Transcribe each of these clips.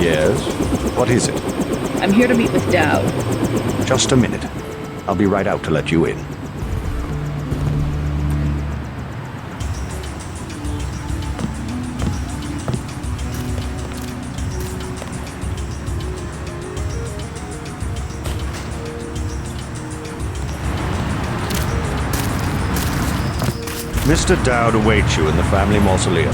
Yes? What is it? I'm here to meet with Dowd. Just a minute. I'll be right out to let you in. Mr. Dowd awaits you in the family mausoleum.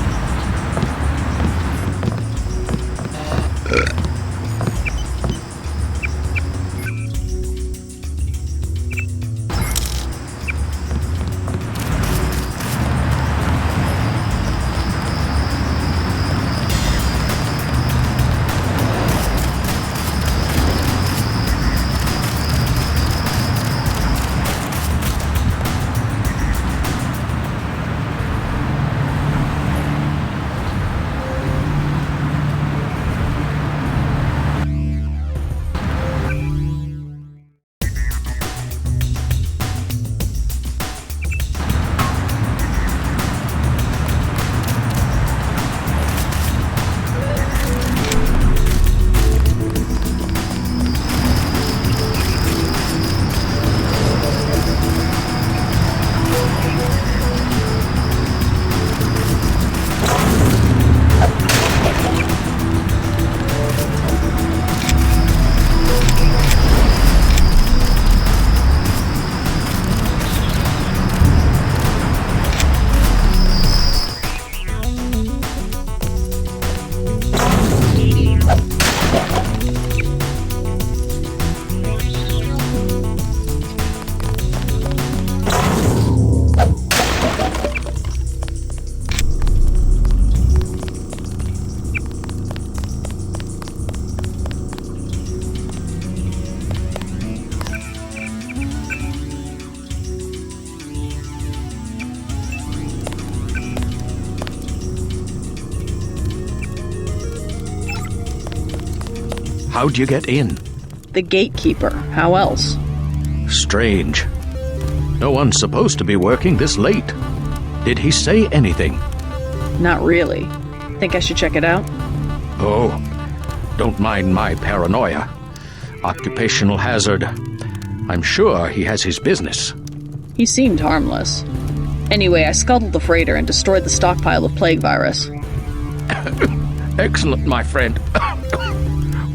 How'd you get in? The gatekeeper. How else? Strange. No one's supposed to be working this late. Did he say anything? Not really. Think I should check it out? Oh, don't mind my paranoia. Occupational hazard. I'm sure he has his business. He seemed harmless. Anyway, I scuttled the freighter and destroyed the stockpile of plague virus. Excellent, my friend.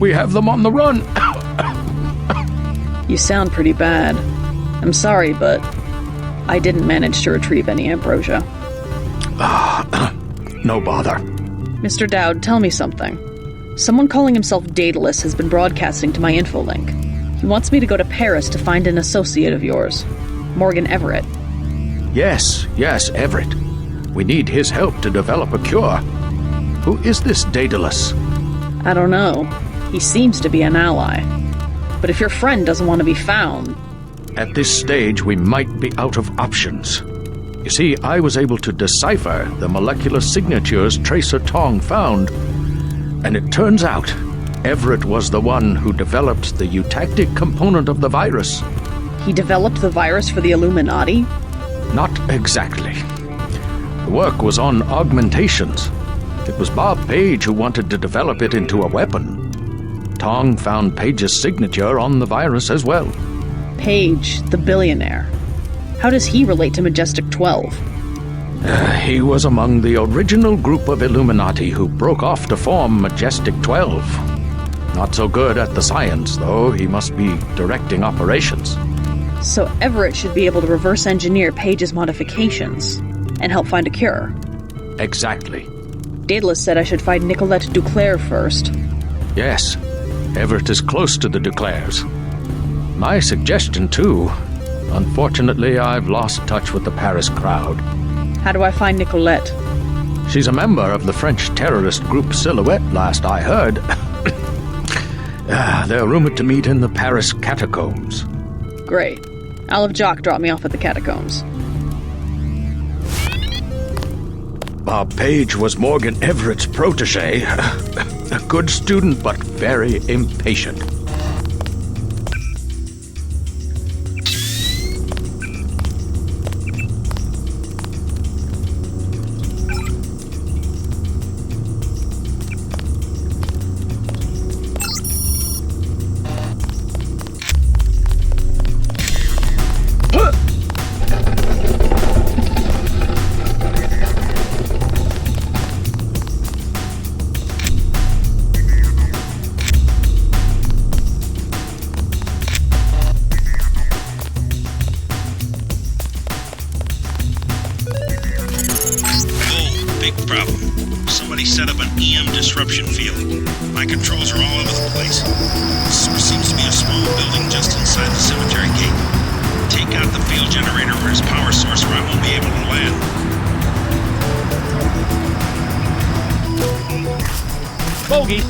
We have them on the run. You sound pretty bad. I'm sorry, but I didn't manage to retrieve any ambrosia. No bother. Mr. Dowd, tell me something. Someone calling himself Daedalus has been broadcasting to my infolink. He wants me to go to Paris to find an associate of yours, Morgan Everett. Yes, Everett. We need his help to develop a cure. Who is this Daedalus? I don't know. He seems to be an ally. But if your friend doesn't want to be found... At this stage, we might be out of options. You see, I was able to decipher the molecular signatures Tracer Tong found, and it turns out Everett was the one who developed the eutactic component of the virus. He developed the virus for the Illuminati? Not exactly. The work was on augmentations. It was Bob Page who wanted to develop it into a weapon. Tong found Page's signature on the virus as well. Page, the billionaire. How does he relate to Majestic 12? He was among the original group of Illuminati who broke off to form Majestic 12. Not so good at the science, though. He must be directing operations. So Everett should be able to reverse engineer Page's modifications and help find a cure. Exactly. Daedalus said I should find Nicolette Duclair first. Yes, Everett is close to the Duclairs. My suggestion, too. Unfortunately, I've lost touch with the Paris crowd. How do I find Nicolette? She's a member of the French terrorist group Silhouette, last I heard. They're rumored to meet in the Paris catacombs. Great. I'll have Jock drop me off at the catacombs. Bob Page was Morgan Everett's protege. A good student, but very impatient. Somebody set up an EM disruption field. My controls are all over the place. The source seems to be a small building just inside the cemetery gate. Take out the field generator or his power source or I won't be able to land. Bogey!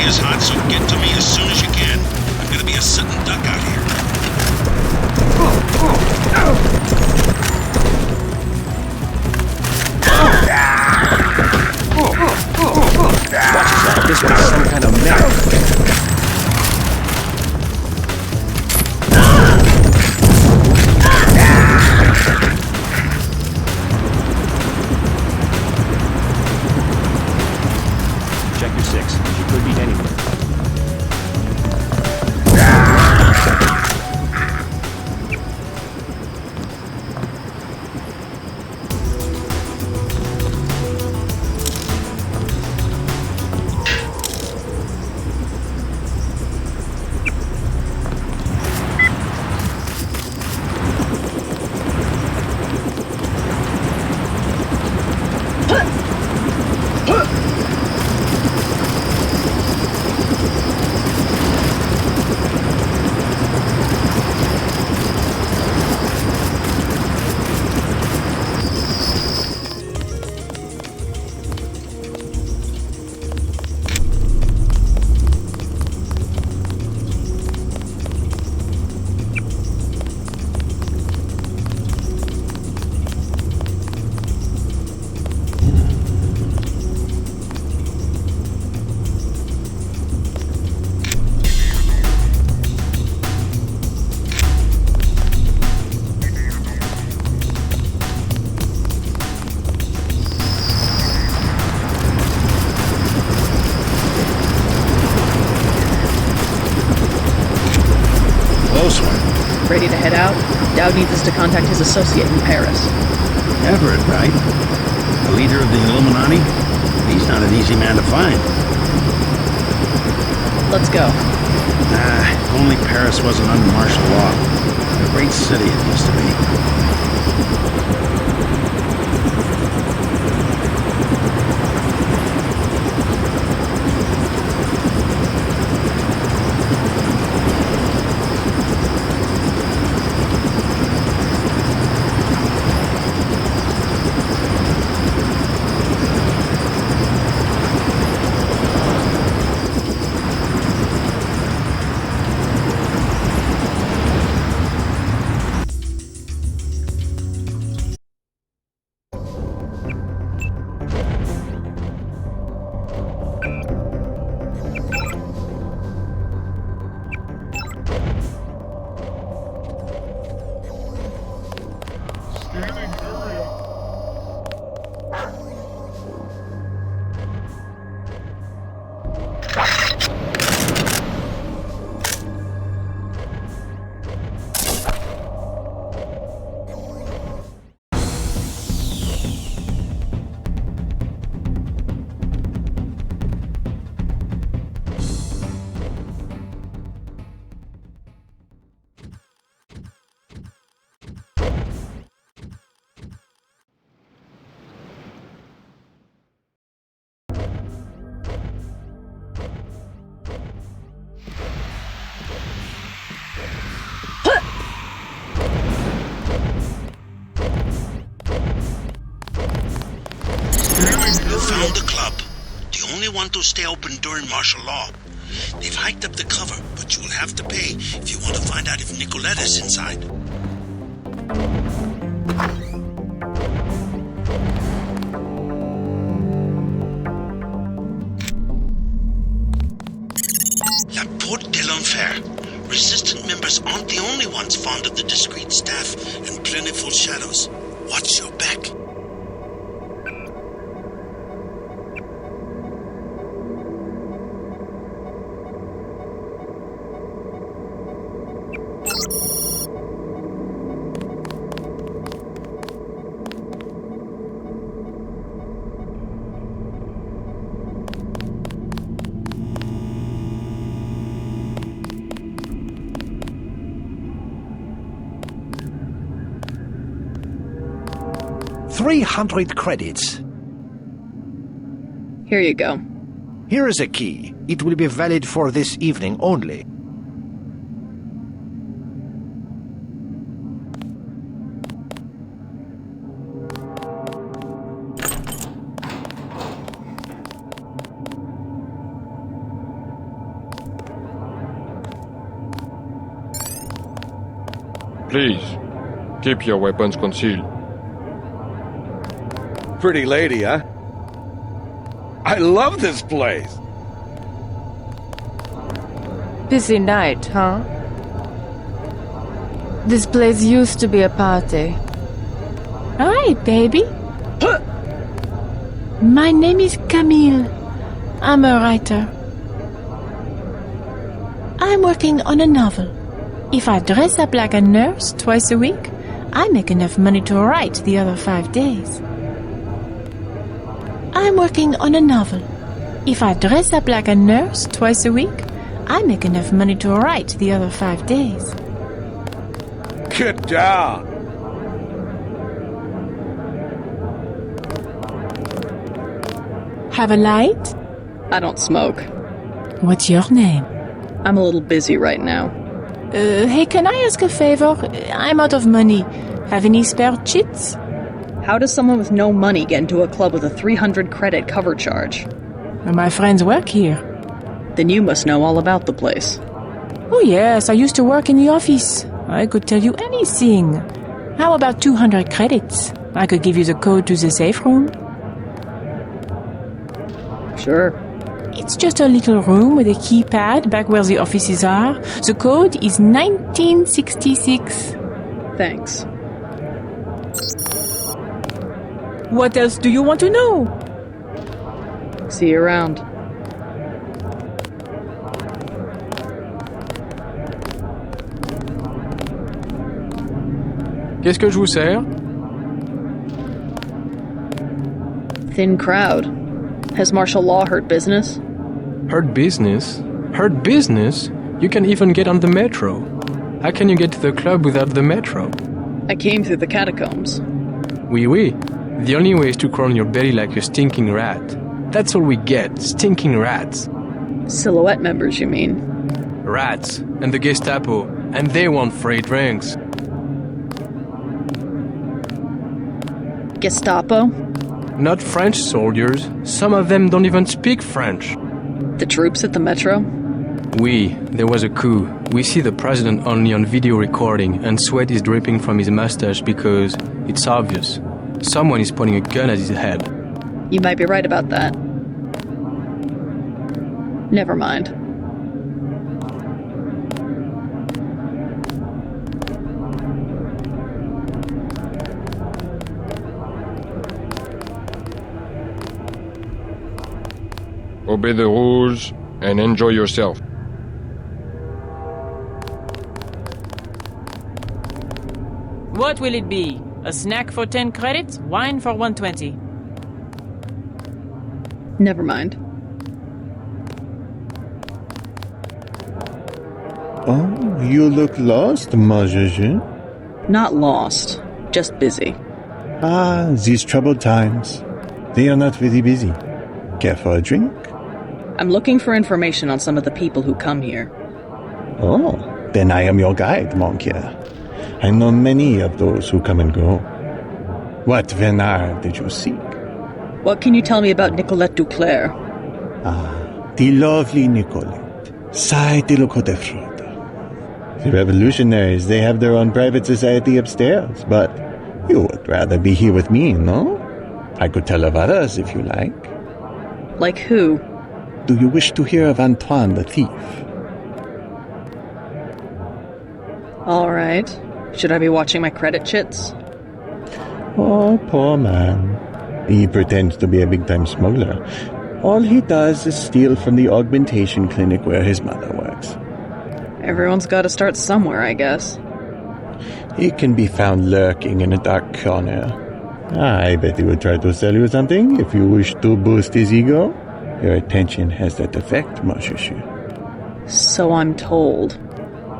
is hot, so get to me as soon as you can. I'm gonna be a sitting duck out here. Watch yourself. This one's some kind of mech. Check your six. She could be anywhere. ready to head out, Dowd needs us to contact his associate in Paris. Everett, right? The leader of the Illuminati? He's not an easy man to find. Let's go. If only Paris wasn't under martial law. A great city it used to be. Found the club. The only one to stay open during martial law. They've hiked up the cover, but you will have to pay if you want to find out if Nicolette is inside. La Porte de l'Enfer. Resistant members aren't the only ones fond of the discreet staff and plentiful shadows. Watch your back. $300 credits. Here you go. Here is a key. It will be valid for this evening only. Please, keep your weapons concealed. Pretty lady, huh? I love this place. Busy night, huh? This place used to be a party. Hi, baby. My name is Camille. I'm a writer. I'm working on a novel. If I dress up like a nurse twice a week, I make enough money to write the other 5 days. I'm working on a novel. If I dress up like a nurse twice a week, I make enough money to write the other 5 days. Get down. Have a light? I don't smoke. What's your name? I'm a little busy right now. Hey, can I ask a favor? I'm out of money. Have any spare chits? How does someone with no money get into a club with a 300 credit cover charge? My friends work here. Then you must know all about the place. Oh yes, I used to work in the office. I could tell you anything. How about 200 credits? I could give you the code to the safe room. Sure. It's just a little room with a keypad back where the offices are. The code is 1966. Thanks. What else do you want to know? See you around. Qu'est-ce que je vous sers? Thin crowd. Has martial law hurt business? Hurt business? Hurt business? You can even get on the metro. How can you get to the club without the metro? I came through the catacombs. Oui. The only way is to crawl on your belly like a stinking rat. That's all we get, stinking rats. Silhouette members, you mean? Rats, and the Gestapo, and they want free drinks. Gestapo? Not French soldiers. Some of them don't even speak French. The troops at the metro? Oui, there was a coup. We see the president only on video recording, and sweat is dripping from his mustache because it's obvious. Someone is pointing a gun at his head. You might be right about that. Never mind. Obey the rules and enjoy yourself. What will it be? A snack for 10 credits? Wine for 120. Never mind. Oh, you look lost, ma Juju. Not lost. Just busy. Ah, these troubled times. They are not very busy. Care for a drink? I'm looking for information on some of the people who come here. Oh, then I am your guide, mon cher. I know many of those who come and go. What Venard did you seek? What can you tell me about Nicolette Duclair? Ah, the lovely Nicolette. Sai de lo de fruta. The revolutionaries, they have their own private society upstairs, but you would rather be here with me, no? I could tell of others if you like. Like who? Do you wish to hear of Antoine the thief? All right. Should I be watching my credit chits? Oh, poor man. He pretends to be a big-time smuggler. All he does is steal from the augmentation clinic where his mother works. Everyone's got to start somewhere, I guess. He can be found lurking in a dark corner. I bet he would try to sell you something if you wish to boost his ego. Your attention has that effect, mon chouchou. So I'm told.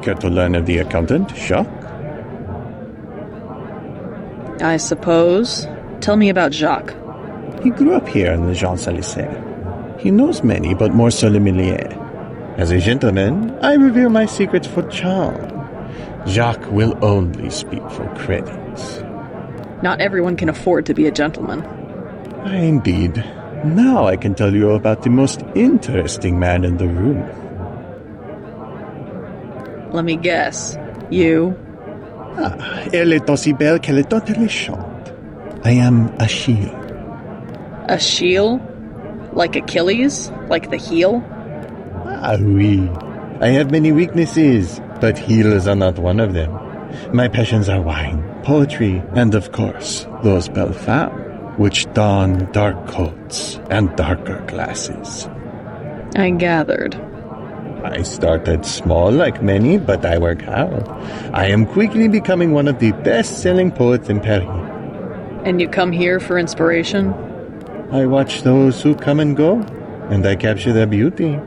Care to learn of the accountant, Jacques? I suppose. Tell me about Jacques. He grew up here in the Champs-Élysées. He knows many, but more so le millier. As a gentleman, I revere my secrets for charm. Jacques will only speak for credits. Not everyone can afford to be a gentleman. Indeed. Now I can tell you about the most interesting man in the room. Let me guess. You? Elle est aussi belle qu'elle est intelligente. I am Achille. Achille? Like Achilles? Like the heel? Ah, oui. I have many weaknesses, but heels are not one of them. My passions are wine, poetry, and of course, those belles femmes, which don dark coats and darker glasses. I gathered. I started small like many, but I work hard. I am quickly becoming one of the best-selling poets in Paris. And you come here for inspiration? I watch those who come and go, and I capture their beauty.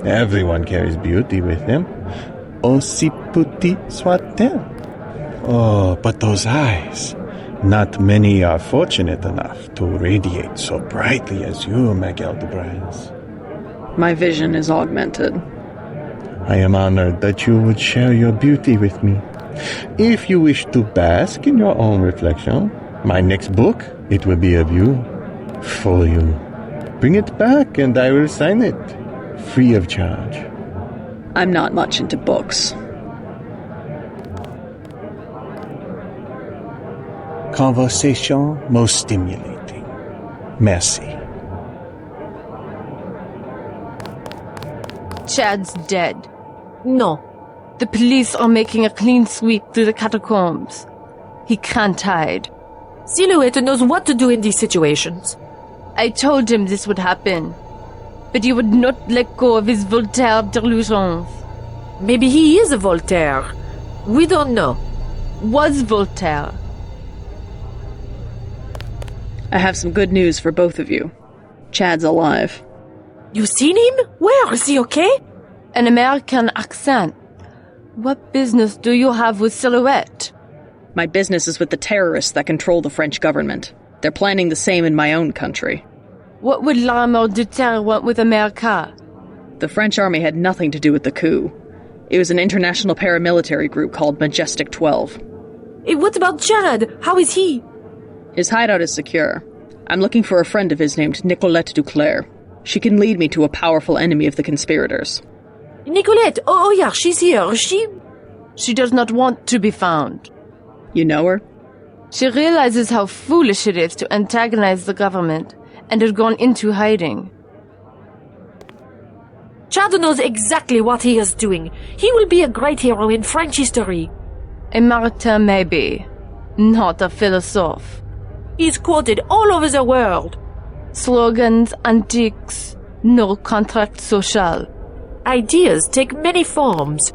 Everyone carries beauty with them, aussi petit soit-elle. Oh, but those eyes. Not many are fortunate enough to radiate so brightly as you, Miguel de Braz. My vision is augmented. I am honored that you would share your beauty with me. If you wish to bask in your own reflection, my next book, it will be of you, for you. Bring it back and I will sign it, free of charge. I'm not much into books. Conversation most stimulating. Merci. Chad's dead. No. The police are making a clean sweep through the catacombs. He can't hide. Silhouette knows what to do in these situations. I told him this would happen. But he would not let go of his Voltaire delusions. Maybe he is a Voltaire. We don't know. was Voltaire. I have some good news for both of you. Chad's alive. You seen him? Where? Is he okay? An American accent. What business do you have with Silhouette? My business is with the terrorists that control the French government. They're planning the same in my own country. What would l'armée de terre want with America? The French army had nothing to do with the coup. It was an international paramilitary group called Majestic 12. Hey, what about Chad? How is he? His hideout is secure. I'm looking for a friend of his named Nicolette Duclair. She can lead me to a powerful enemy of the conspirators. Nicolette! Oh yeah, she's here. She does not want to be found. You know her? She realizes how foolish it is to antagonize the government and has gone into hiding. Chad knows exactly what he is doing. He will be a great hero in French history. A martyr maybe, not a philosophe. He's quoted all over the world. Slogans, antiques, no contract social. Ideas take many forms.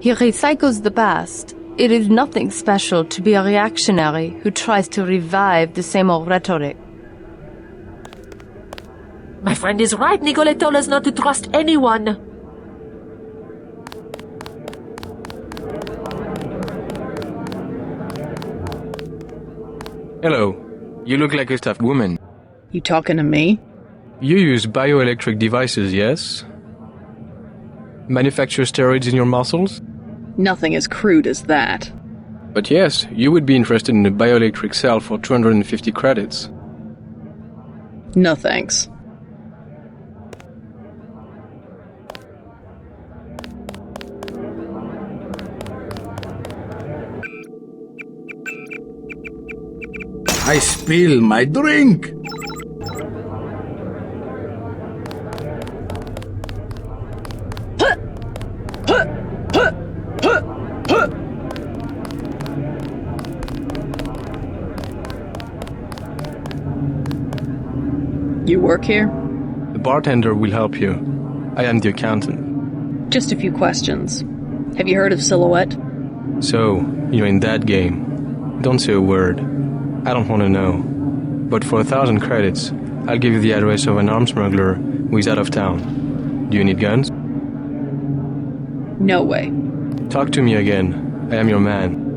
He recycles the past. It is nothing special to be a reactionary who tries to revive the same old rhetoric. My friend is right. Nicolette told us not to trust anyone. Hello. You look like a stuffed woman. You talking to me? You use bioelectric devices, yes? Manufacture steroids in your muscles? Nothing as crude as that. But yes, you would be interested in a bioelectric cell for 250 credits. No thanks. I spill my drink. You work here? The bartender will help you. I am the accountant. Just a few questions. Have you heard of Silhouette? So, you're in that game. Don't say a word. I don't want to know. But for 1,000 credits, I'll give you the address of an arms smuggler who is out of town. Do you need guns? No way. Talk to me again. I am your man.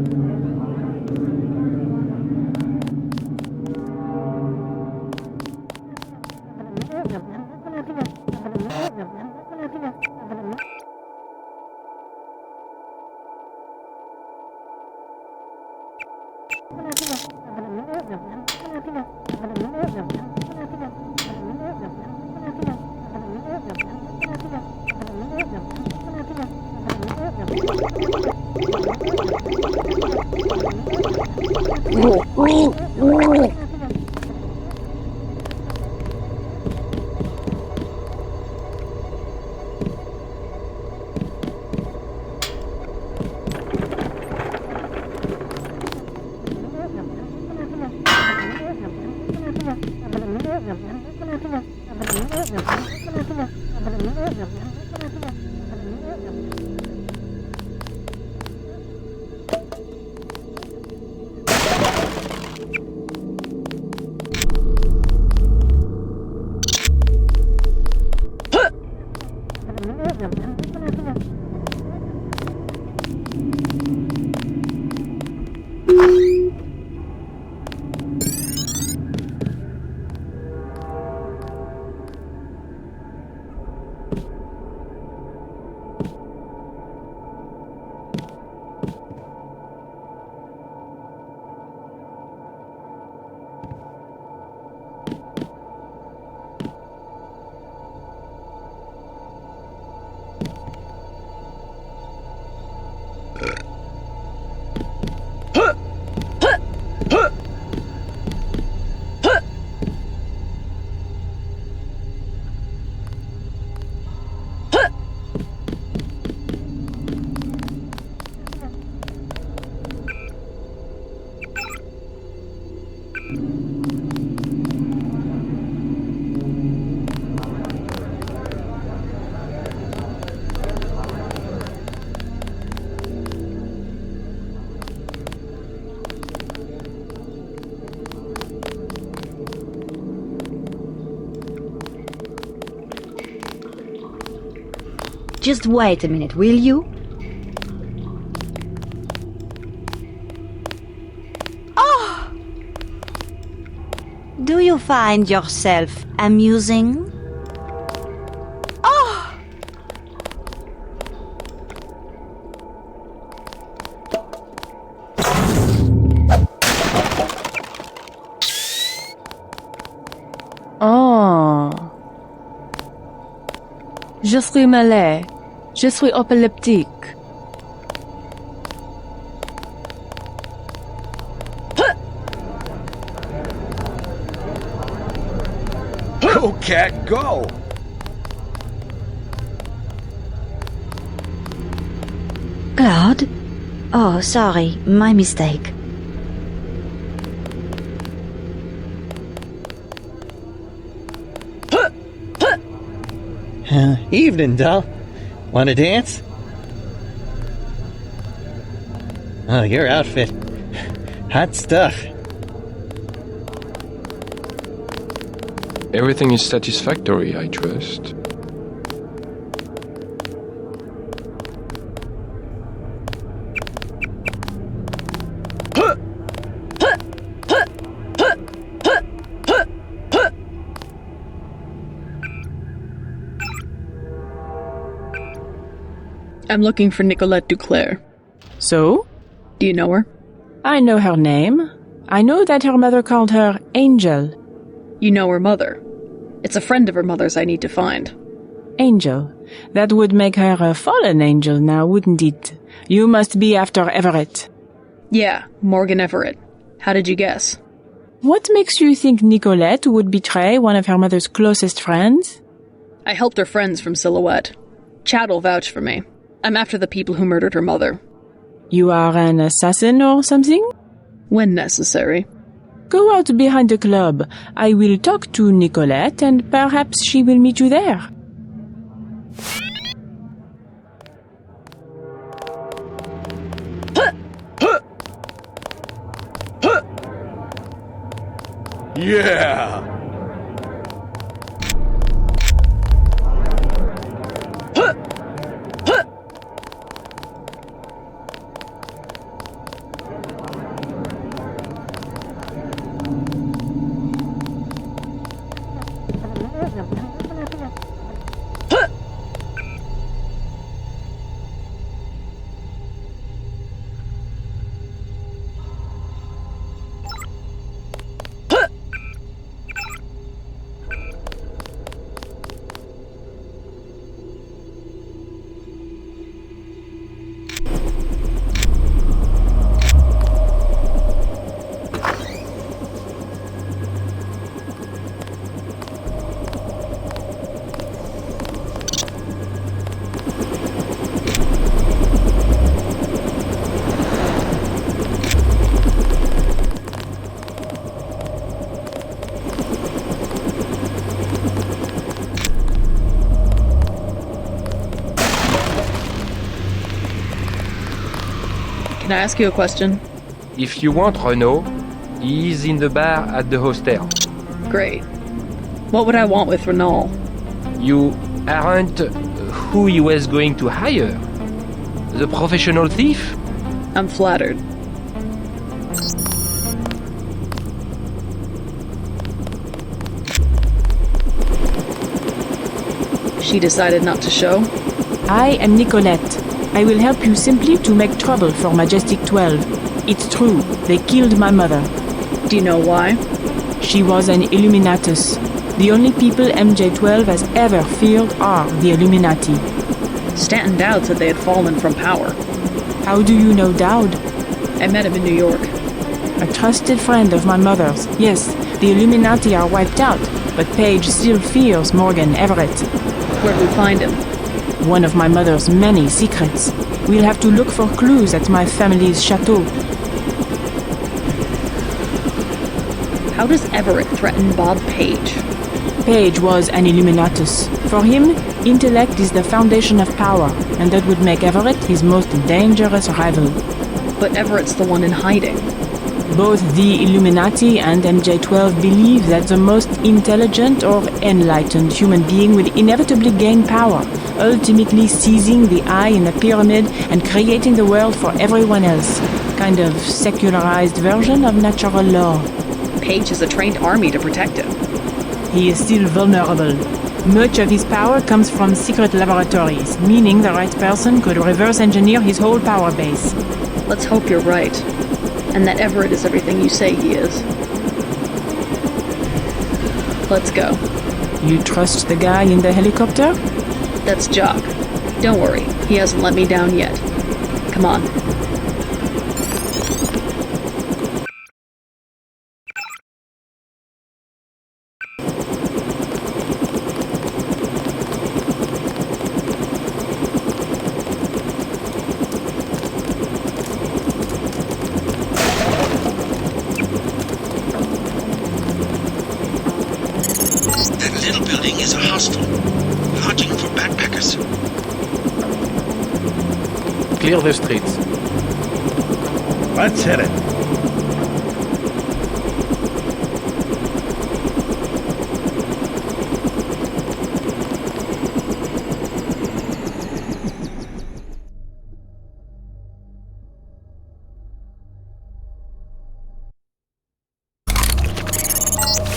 Just wait a minute, will you? Oh! Do you find yourself amusing? Oh! Oh. Je suis malade. Je suis épileptique. Go, cat, go! Claude? Oh, sorry, my mistake. Evening, doll. Want to dance? Oh, your outfit. Hot stuff. Everything is satisfactory, I trust. I'm looking for Nicolette Duclair. So? Do you know her? I know her name. I know that her mother called her Angel. You know her mother. It's a friend of her mother's I need to find. Angel. That would make her a fallen angel now, wouldn't it? You must be after Everett. Yeah, Morgan Everett. How did you guess? What makes you think Nicolette would betray one of her mother's closest friends? I helped her friends from Silhouette. Chad'll vouch for me. I'm after the people who murdered her mother. You are an assassin or something? When necessary. Go out behind the club. I will talk to Nicolette and perhaps she will meet you there. Yeah! Can I ask you a question? If you want Renault, he is in the bar at the hostel. Great. What would I want with Renault? You aren't who he was going to hire? The professional thief? I'm flattered. She decided not to show? I am Nicolette. I will help you simply to make trouble for Majestic 12. It's true, they killed my mother. Do you know why? She was an Illuminatus. The only people MJ12 has ever feared are the Illuminati. Stanton Dowd said they had fallen from power. How do you know Dowd? I met him in New York. A trusted friend of my mother's. Yes, the Illuminati are wiped out, but Paige still fears Morgan Everett. Where'd we find him? One of my mother's many secrets. We'll have to look for clues at my family's chateau. How does Everett threaten Bob Page? Page was an Illuminatus. For him, intellect is the foundation of power, and that would make Everett his most dangerous rival. But Everett's the one in hiding. Both the Illuminati and MJ-12 believe that the most intelligent or enlightened human being will inevitably gain power, ultimately seizing the eye in the pyramid and creating the world for everyone else. Kind of secularized version of natural law. Page has a trained army to protect him. He is still vulnerable. Much of his power comes from secret laboratories, meaning the right person could reverse engineer his whole power base. Let's hope you're right, and that Everett is everything you say he is. Let's go. You trust the guy in the helicopter? That's Jock. Don't worry, he hasn't let me down yet. Come on. Clear the streets. Let's hit it.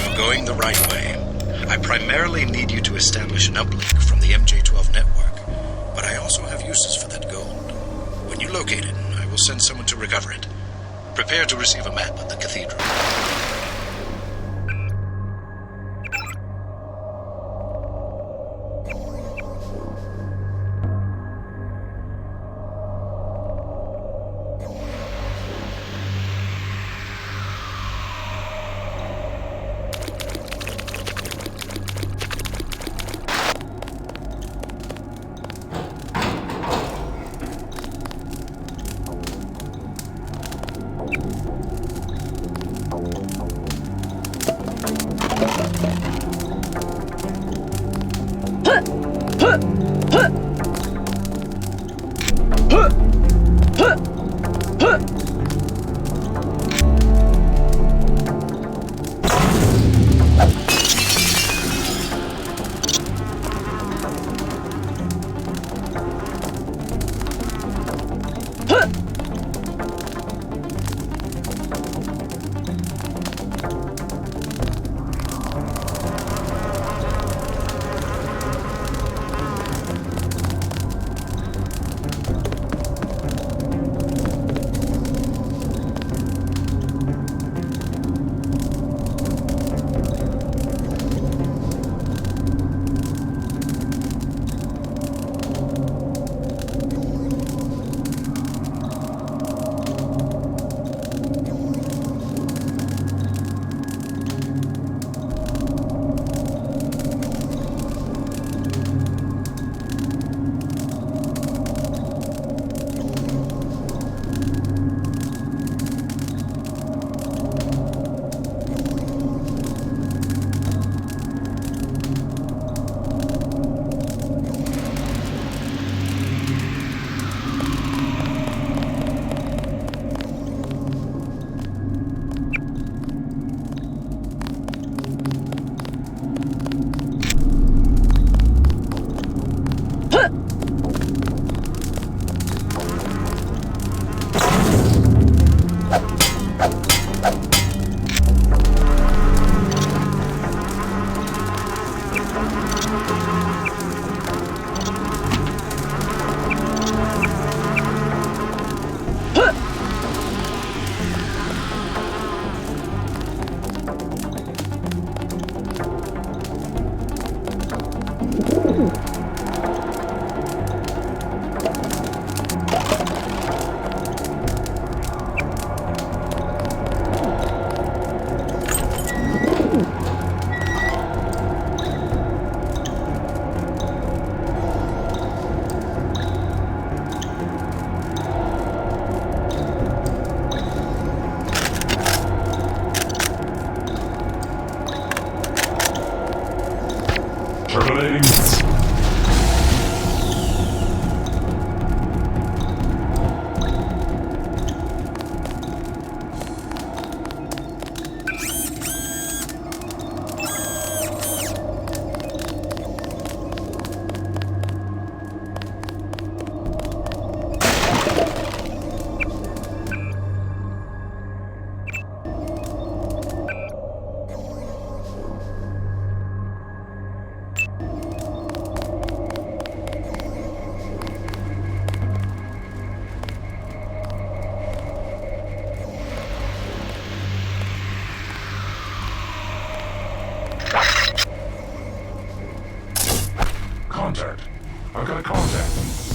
You're going the right way. I primarily need you to establish an uplink from the MJ-12 network, but I also have uses for that gold. When you locate it, I will send someone to recover it. Prepare to receive a map of the Cathedral. contact. I've got a contact.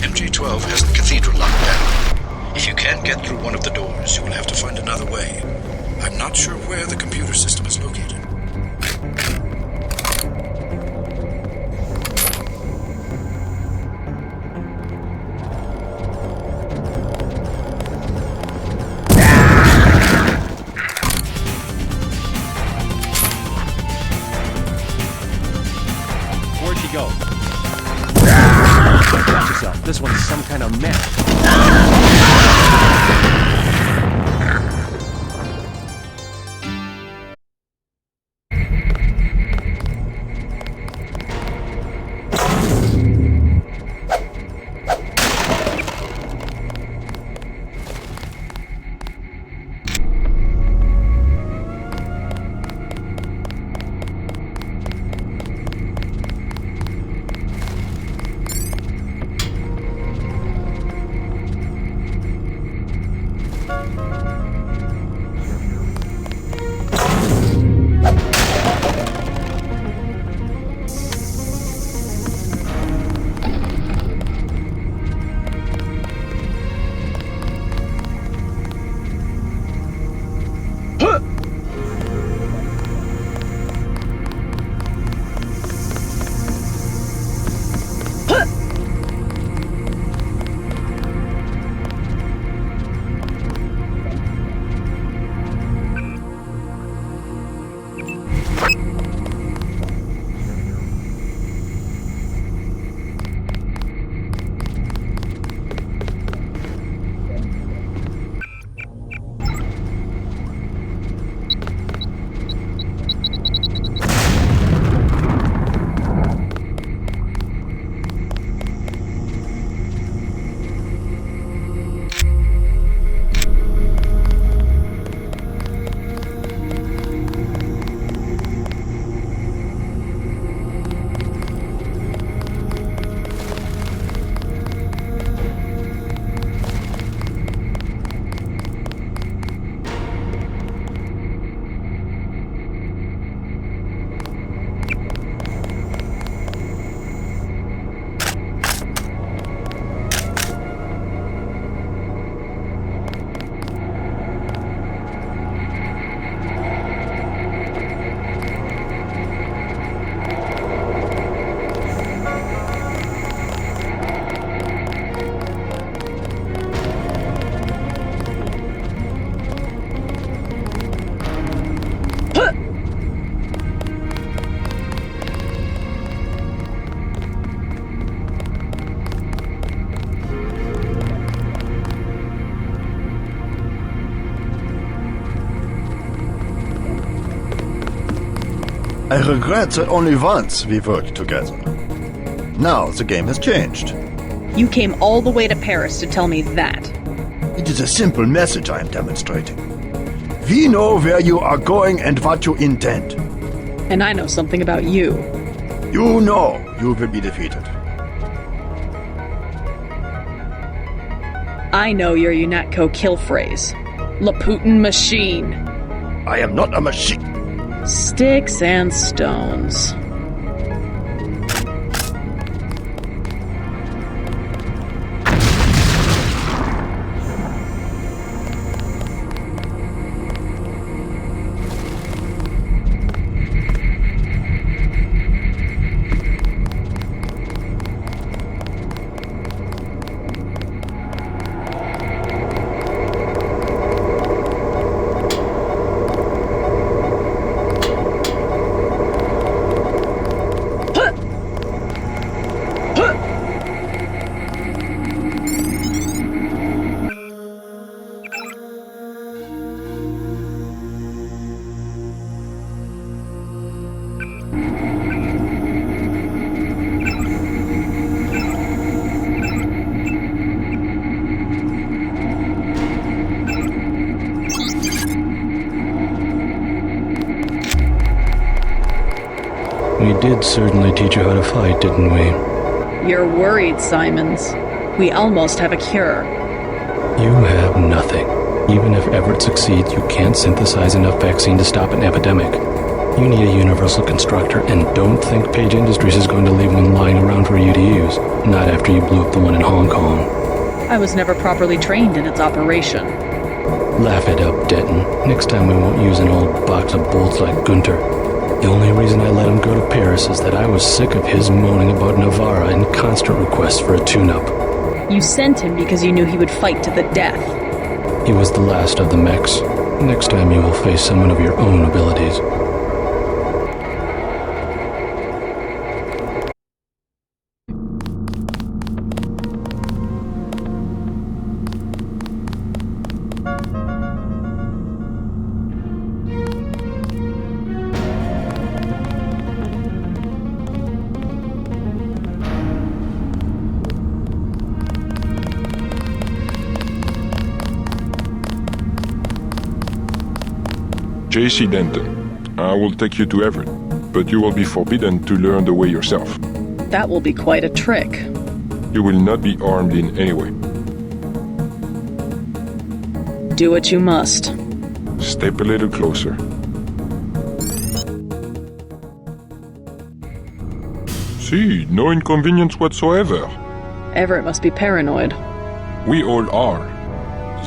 MJ-12 has the Cathedral locked down. If you can't get through one of the doors, you will have to find another way. I'm not sure where the computer system is located. Where'd she go? Watch yourself. This one's some kind of mess. I regret that only once we worked together. Now the game has changed. You came all the way to Paris to tell me that. It is a simple message I am demonstrating. We know where you are going and what you intend. And I know something about you. You know you will be defeated. I know your UNATCO kill phrase. Laputin machine. I am not a machine. Sticks and stones. We did certainly teach you how to fight, didn't we? You're worried, Simons. We almost have a cure. You have nothing. Even if Everett succeeds, you can't synthesize enough vaccine to stop an epidemic. You need a universal constructor, and don't think Page Industries is going to leave one lying around for you to use. Not after you blew up the one in Hong Kong. I was never properly trained in its operation. Laugh it up, Denton. Next time we won't use an old box of bolts like Gunther. The only reason I let him go to Paris is that I was sick of his moaning about Navarra and constant requests for a tune-up. You sent him because you knew he would fight to the death. He was the last of the mechs. Next time you will face someone of your own abilities. J.C. Denton, I will take you to Everett, but you will be forbidden to learn the way yourself. That will be quite a trick. You will not be armed in any way. Do what you must. Step a little closer. See, no inconvenience whatsoever. Everett must be paranoid. We all are.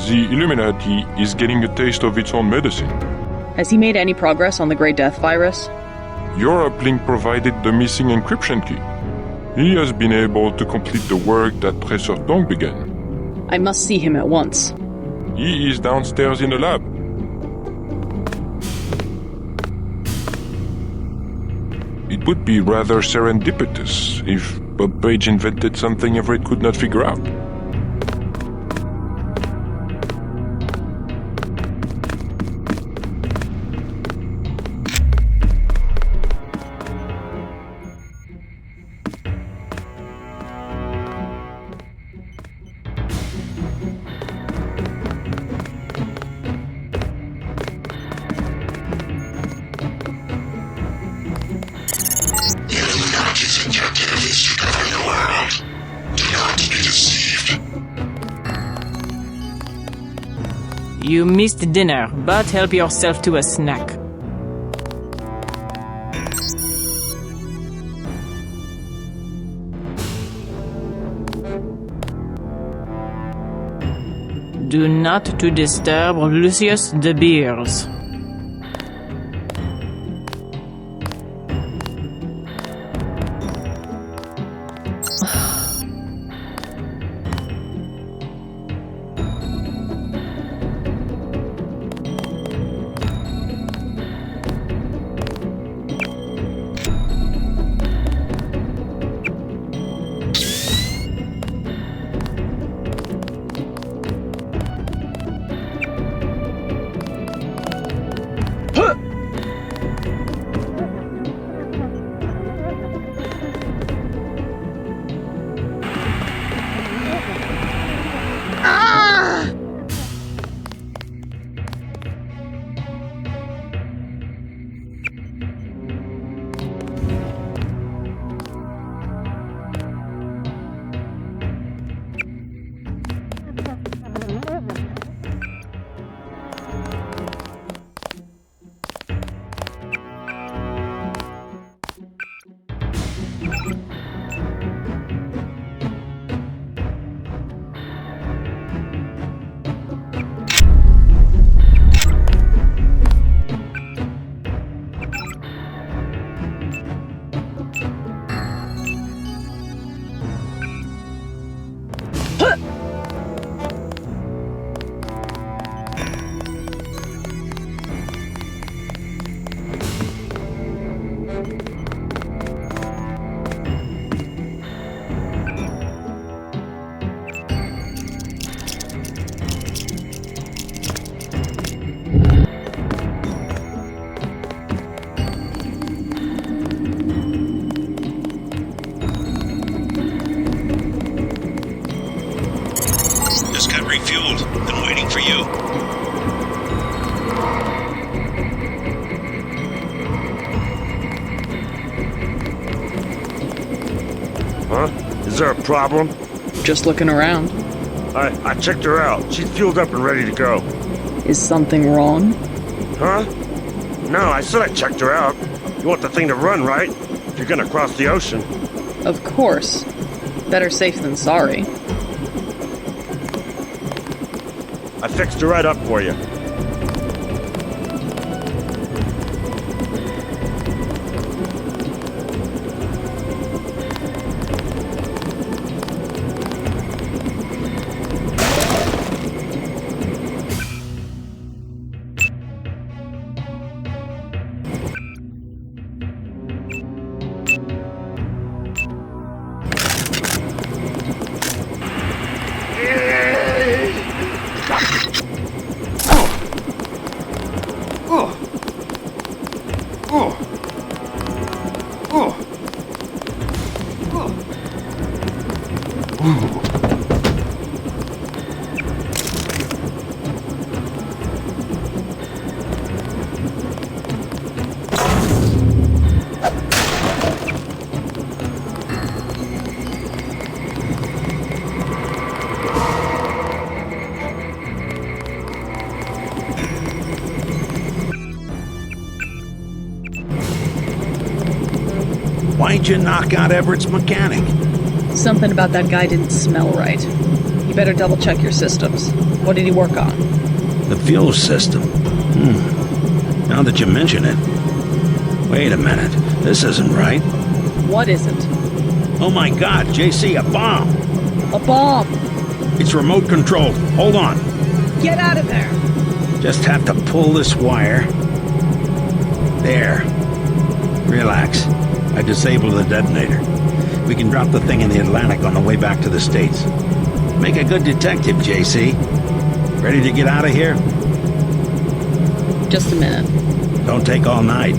The Illuminati is getting a taste of its own medicine. Has he made any progress on the Grey Death virus? Your uplink provided the missing encryption key. He has been able to complete the work that Tracer Tong began. I must see him at once. He is downstairs in the lab. It would be rather serendipitous if Bob Page invented something Everett could not figure out. You missed dinner, but help yourself to a snack. Do not to disturb Lucius de Beers. Huh? Is there a problem? Just looking around. I checked her out. She's fueled up and ready to go. Is something wrong? Huh? No, I said I checked her out. You want the thing to run, right? If you're gonna cross the ocean. Of course. Better safe than sorry. I fixed her right up for you. Why'd you knock out Everett's mechanic? Something about that guy didn't smell right. You better double check your systems. What did he work on? The fuel system. Now that you mention it. Wait a minute. This isn't right. What isn't? Oh my god, JC, a bomb! A bomb! It's remote controlled. Hold on. Get out of there! Just have to pull this wire. There. Relax. I disabled the detonator. We can drop the thing in the Atlantic on the way back to the States. Make a good detective, JC. Ready to get out of here? Just a minute. Don't take all night.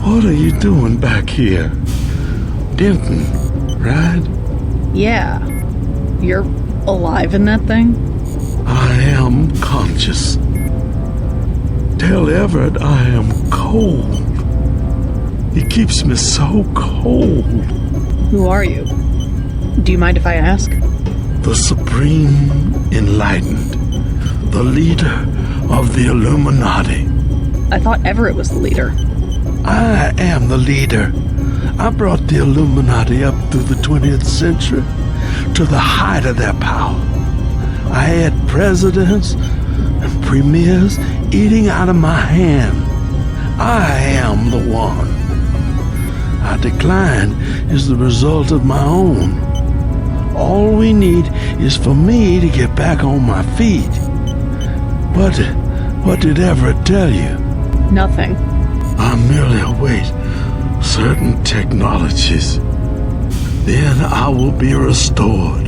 What are you doing back here? Denton, right? Yeah. You're alive in that thing? I am conscious. Tell Everett I am cold. He keeps me so cold. Who are you? Do you mind if I ask? The Supreme Enlightened. The leader of the Illuminati. I thought Everett was the leader. I am the leader. I brought the Illuminati up through the 20th century to the height of their power. I had presidents and premiers eating out of my hand. I am the one. Our decline is the result of my own. All we need is for me to get back on my feet. What did Everett tell you? Nothing. I merely await certain technologies. Then I will be restored.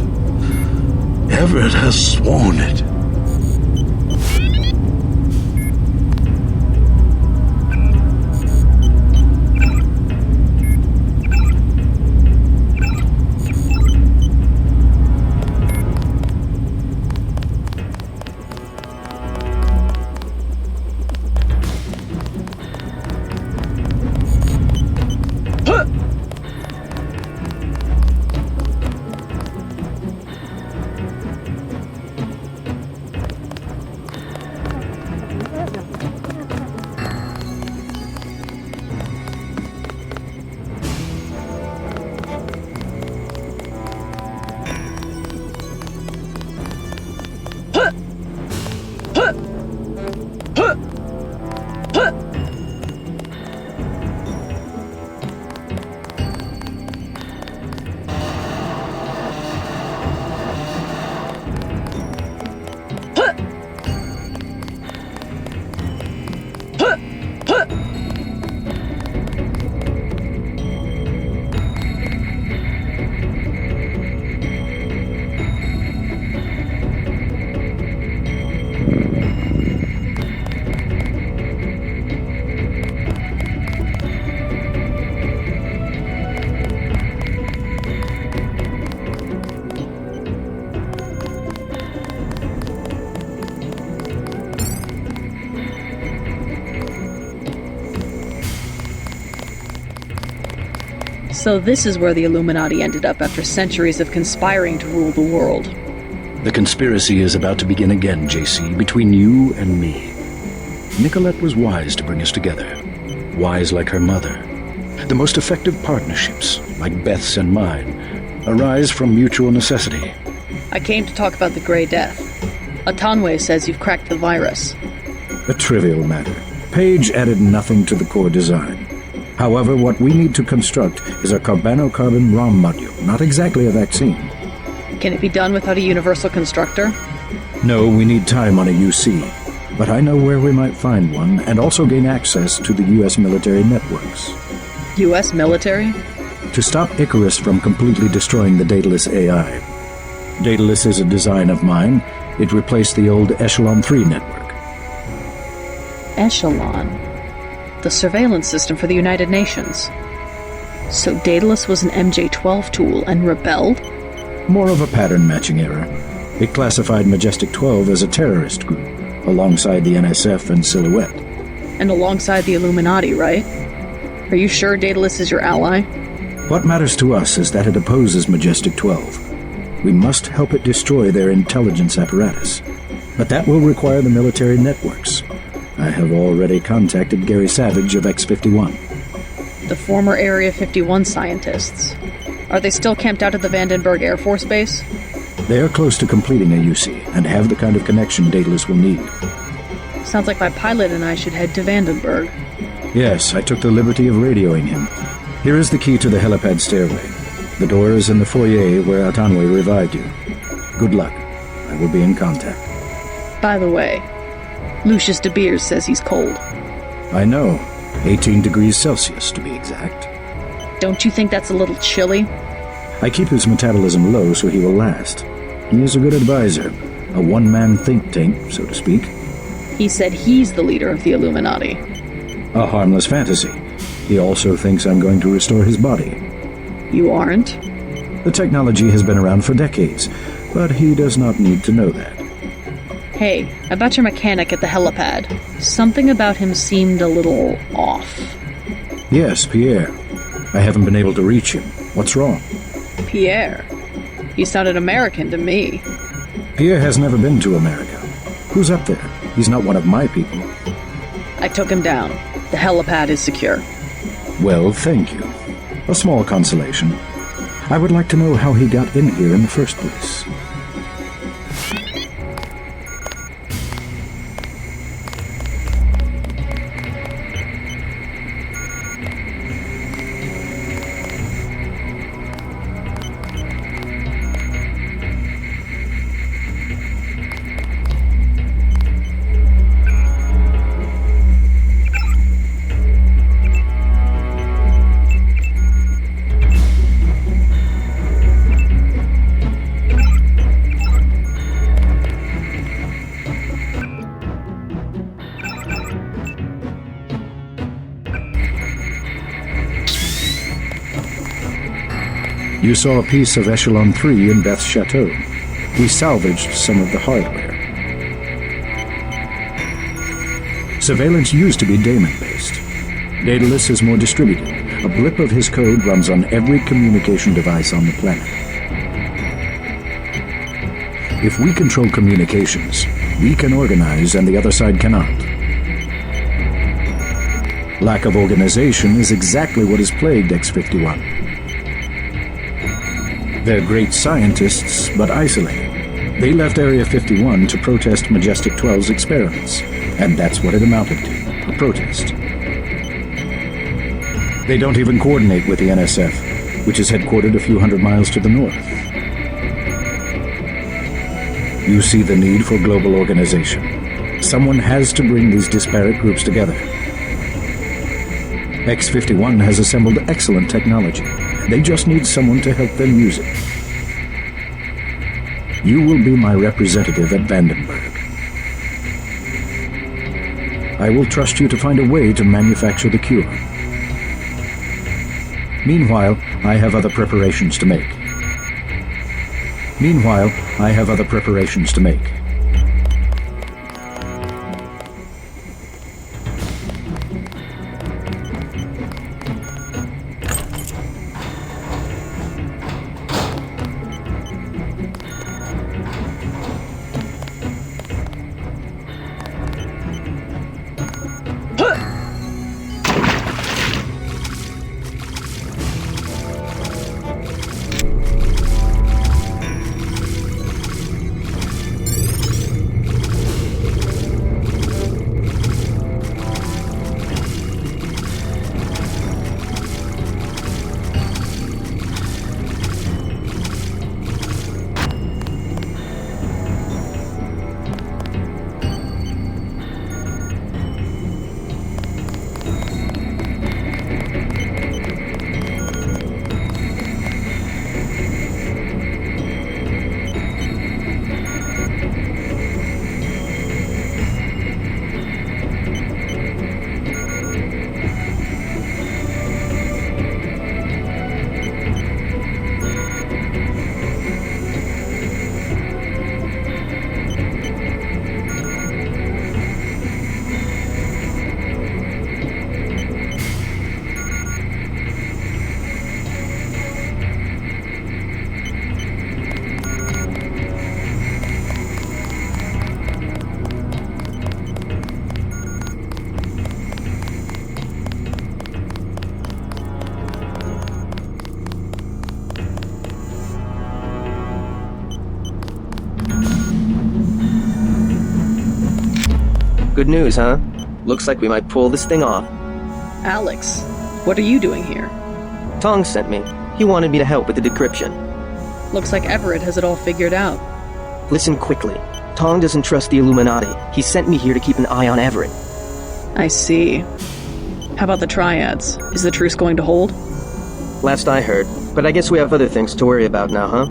Everett has sworn it. So this is where the Illuminati ended up after centuries of conspiring to rule the world. The conspiracy is about to begin again, JC, between you and me. Nicolette was wise to bring us together. Wise like her mother. The most effective partnerships, like Beth's and mine, arise from mutual necessity. I came to talk about the Grey Death. Atanwe says you've cracked the virus. A trivial matter. Page added nothing to the core design. However, what we need to construct is a carbano-carbon ROM module, not exactly a vaccine. Can it be done without a universal constructor? No, we need time on a UC. But I know where we might find one, and also gain access to the U.S. military networks. U.S. military? To stop Icarus from completely destroying the Daedalus AI. Daedalus is a design of mine. It replaced the old Echelon 3 network. Echelon? The surveillance system for the United Nations. So Daedalus was an MJ-12 tool and rebelled? More of a pattern-matching error. It classified Majestic 12 as a terrorist group, alongside the NSF and Silhouette. And alongside the Illuminati, right? Are you sure Daedalus is your ally? What matters to us is that it opposes Majestic 12. We must help it destroy their intelligence apparatus. But that will require the military networks. I have already contacted Gary Savage of X-51. The former Area 51 scientists. Are they still camped out at the Vandenberg Air Force Base? They are close to completing a UC and have the kind of connection Daedalus will need. Sounds like my pilot and I should head to Vandenberg. Yes, I took the liberty of radioing him. Here is the key to the helipad stairway. The door is in the foyer where Atanwe revived you. Good luck. I will be in contact. By the way, Lucius de Beers says he's cold. I know. 18 degrees Celsius, to be exact. Don't you think that's a little chilly? I keep his metabolism low so he will last. He is a good advisor. A one-man think tank, so to speak. He said he's the leader of the Illuminati. A harmless fantasy. He also thinks I'm going to restore his body. You aren't? The technology has been around for decades, but he does not need to know that. Hey, about your mechanic at the helipad. Something about him seemed a little off. Yes, Pierre. I haven't been able to reach him. What's wrong? Pierre? He sounded American to me. Pierre has never been to America. Who's up there? He's not one of my people. I took him down. The helipad is secure. Well, thank you. A small consolation. I would like to know how he got in here in the first place. You saw a piece of Echelon 3 in Beth's chateau. We salvaged some of the hardware. Surveillance used to be daemon-based. Daedalus is more distributed. A blip of his code runs on every communication device on the planet. If we control communications, we can organize and the other side cannot. Lack of organization is exactly what has plagued X-51. They're great scientists, but isolated. They left Area 51 to protest Majestic 12's experiments, and that's what it amounted to, a protest. They don't even coordinate with the NSF, which is headquartered a few hundred miles to the north. You see the need for global organization. Someone has to bring these disparate groups together. X-51 has assembled excellent technology. They just need someone to help them use it. You will be my representative at Vandenberg. I will trust you to find a way to manufacture the cure. Meanwhile, I have other preparations to make. Good news, huh? Looks like we might pull this thing off. Alex, what are you doing here? Tong sent me. He wanted me to help with the decryption. Looks like Everett has it all figured out. Listen quickly. Tong doesn't trust the Illuminati. He sent me here to keep an eye on Everett. I see. How about the triads? Is the truce going to hold? Last I heard, but I guess we have other things to worry about now, huh?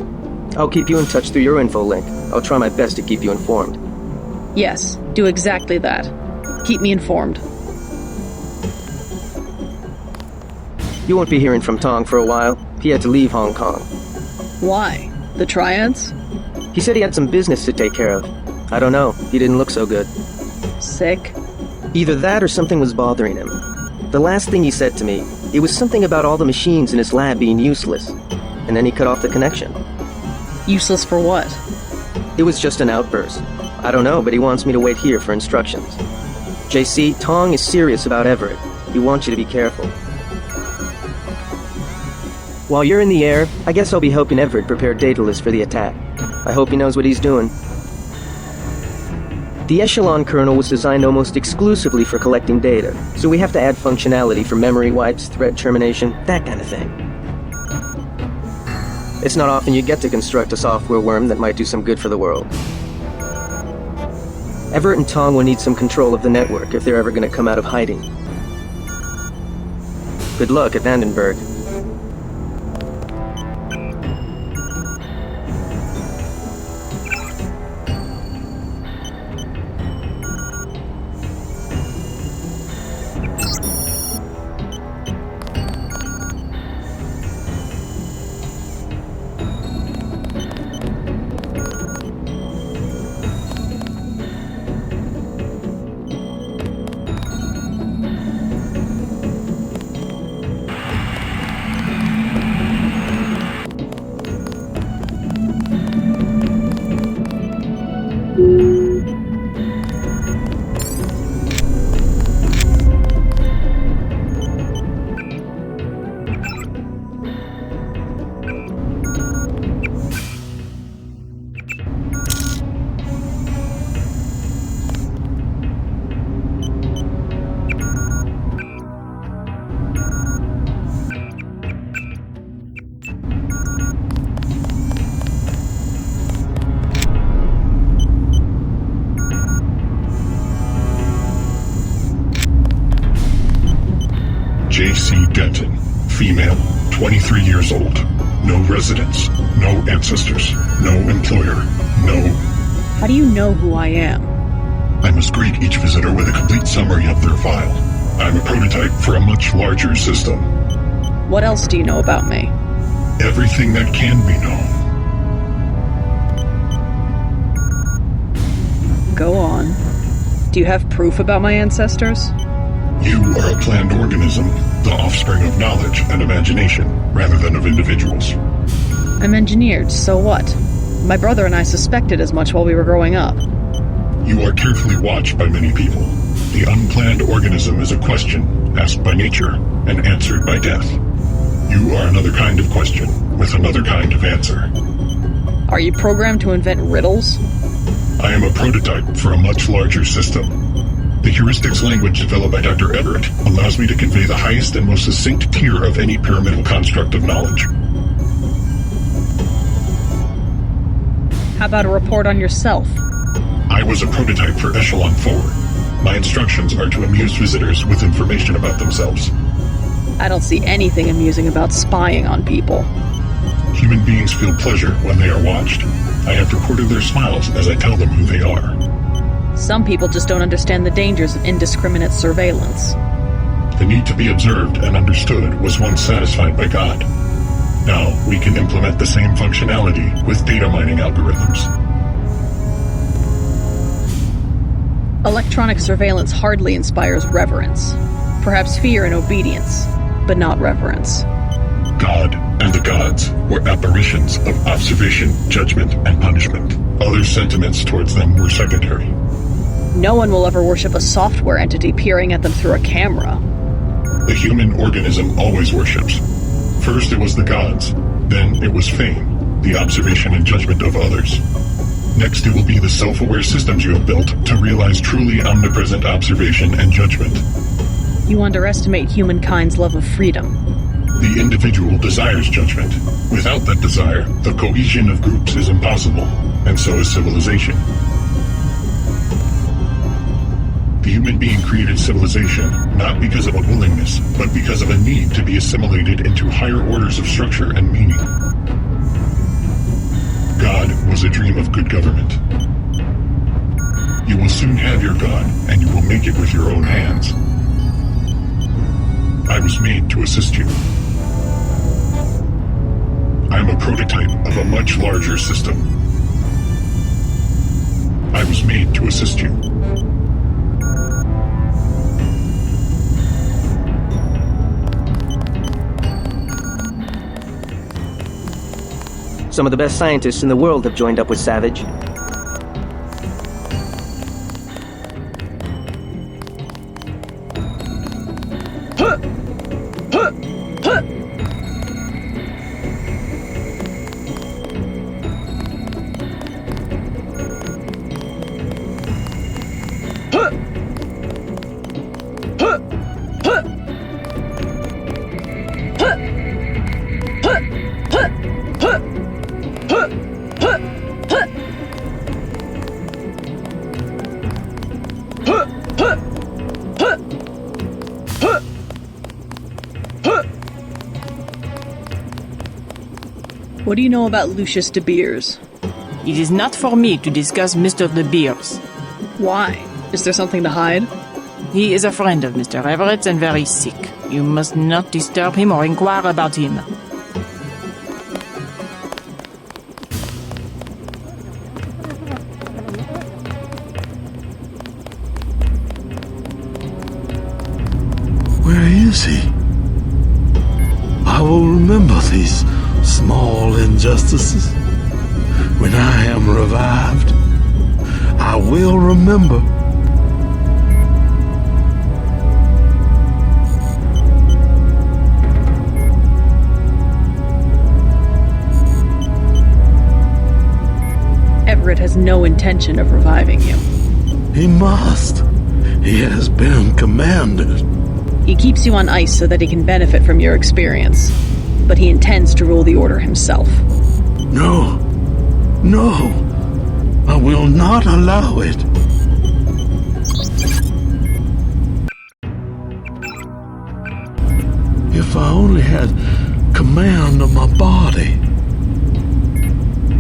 I'll keep you in touch through your info link. I'll try my best to keep you informed. Yes, do exactly that. Keep me informed. You won't be hearing from Tong for a while. He had to leave Hong Kong. Why? The triads? He said he had some business to take care of. I don't know. He didn't look so good. Sick? Either that or something was bothering him. The last thing he said to me, it was something about all the machines in his lab being useless. And then he cut off the connection. Useless for what? It was just an outburst. I don't know, but he wants me to wait here for instructions. JC, Tong is serious about Everett. He wants you to be careful. While you're in the air, I guess I'll be helping Everett prepare Daedalus for the attack. I hope he knows what he's doing. The Echelon kernel was designed almost exclusively for collecting data, so we have to add functionality for memory wipes, thread termination, that kind of thing. It's not often you get to construct a software worm that might do some good for the world. Everett and Tong will need some control of the network if they're ever going to come out of hiding. Good luck at Vandenberg. J.C. Denton, female, 23 years old. No residence, no ancestors, no employer, no... How do you know who I am? I must greet each visitor with a complete summary of their file. I'm a prototype for a much larger system. What else do you know about me? Everything that can be known. Go on. Do you have proof about my ancestors? You are a planned organism, the offspring of knowledge and imagination, rather than of individuals. I'm engineered, so what? My brother and I suspected as much while we were growing up. You are carefully watched by many people. The unplanned organism is a question asked by nature and answered by death. You are another kind of question with another kind of answer. Are you programmed to invent riddles? I am a prototype for a much larger system. The heuristics language developed by Dr. Everett allows me to convey the highest and most succinct tier of any pyramidal construct of knowledge. How about a report on yourself? I was a prototype for Echelon 4. My instructions are to amuse visitors with information about themselves. I don't see anything amusing about spying on people. Human beings feel pleasure when they are watched. I have recorded their smiles as I tell them who they are. Some people just don't understand the dangers of indiscriminate surveillance. The need to be observed and understood was once satisfied by God. Now we can implement the same functionality with data mining algorithms. Electronic surveillance hardly inspires reverence. Perhaps fear and obedience, but not reverence. God and the gods were apparitions of observation, judgment, and punishment. Other sentiments towards them were secondary. No one will ever worship a software entity peering at them through a camera. The human organism always worships. First it was the gods, then it was fame, the observation and judgment of others. Next, it will be the self-aware systems you have built to realize truly omnipresent observation and judgment. You underestimate humankind's love of freedom. The individual desires judgment. Without that desire, the cohesion of groups is impossible, and so is civilization. The human being created civilization not because of a willingness, but because of a need to be assimilated into higher orders of structure and meaning. God was a dream of good government. You will soon have your God, and you will make it with your own hands. I was made to assist you. I am a prototype of a much larger system. I was made to assist you. Some of the best scientists in the world have joined up with Savage. What do you know about Lucius de Beers? It is not for me to discuss Mr. de Beers. Why? Is there something to hide? He is a friend of Mr. Everett's and very sick. You must not disturb him or inquire about him. Where is he? I will remember these small injustices. When I am revived, I will remember. Everett has no intention of reviving you. He must. He has been commanded. He keeps you on ice so that he can benefit from your experience. But he intends to rule the Order himself. No. No. I will not allow it. If I only had command of my body.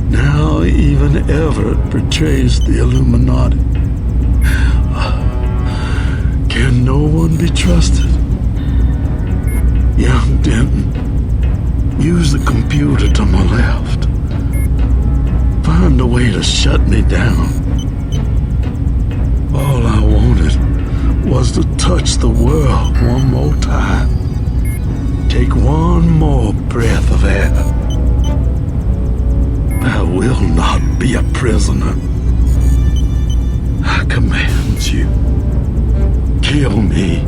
Now even Everett betrays the Illuminati. Can no one be trusted? Young Denton, use the computer to my left. Find a way to shut me down. All I wanted was to touch the world one more time. Take one more breath of air. I will not be a prisoner. I command you. Kill me.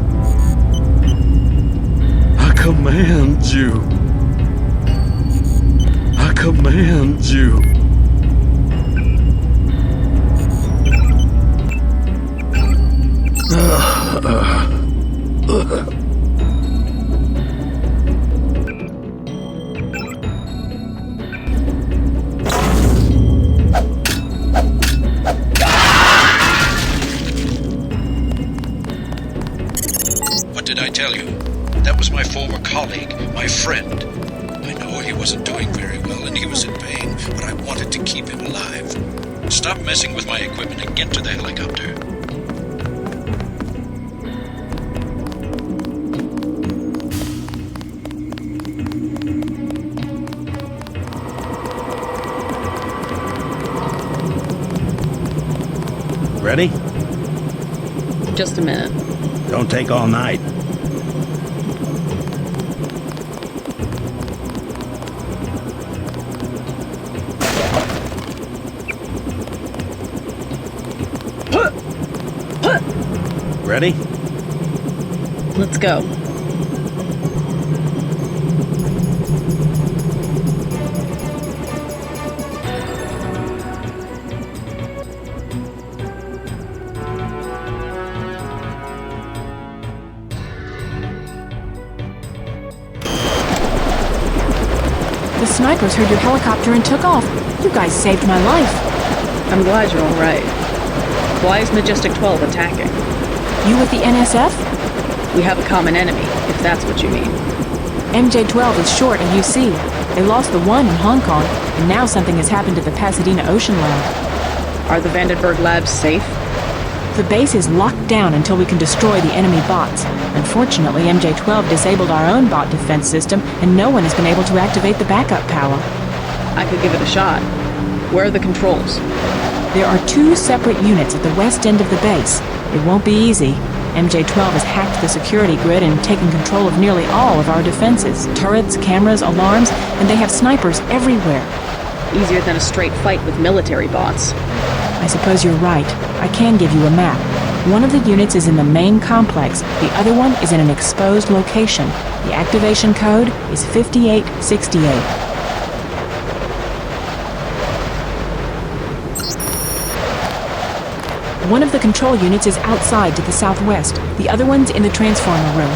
I command you. I command you. What did I tell you? That was my former colleague, my friend. I know he wasn't doing very well and he was in pain, but I wanted to keep him alive. Stop messing with my equipment and get to the helicopter. Ready? Just a minute. Don't take all night. Ready? Let's go. snipers heard your helicopter and took off. You guys saved my life. I'm glad you're all right. Why is Majestic 12 attacking? You with the NSF? We have a common enemy, if that's what you mean. MJ-12 is short of UC. They lost the one in Hong Kong, and now something has happened to the Pasadena Ocean Lab. Are the Vandenberg labs safe? The base is locked down until we can destroy the enemy bots. Unfortunately, MJ-12 disabled our own bot defense system, and no one has been able to activate the backup power. I could give it a shot. Where are the controls? There are 2 separate units at the west end of the base. It won't be easy. MJ-12 has hacked the security grid and taken control of nearly all of our defenses. Turrets, cameras, alarms, and they have snipers everywhere. Easier than a straight fight with military bots. I suppose you're right. I can give you a map. One of the units is in the main complex. The other one is in an exposed location. The activation code is 5868. One of the control units is outside to the southwest. The other one's in the transformer room.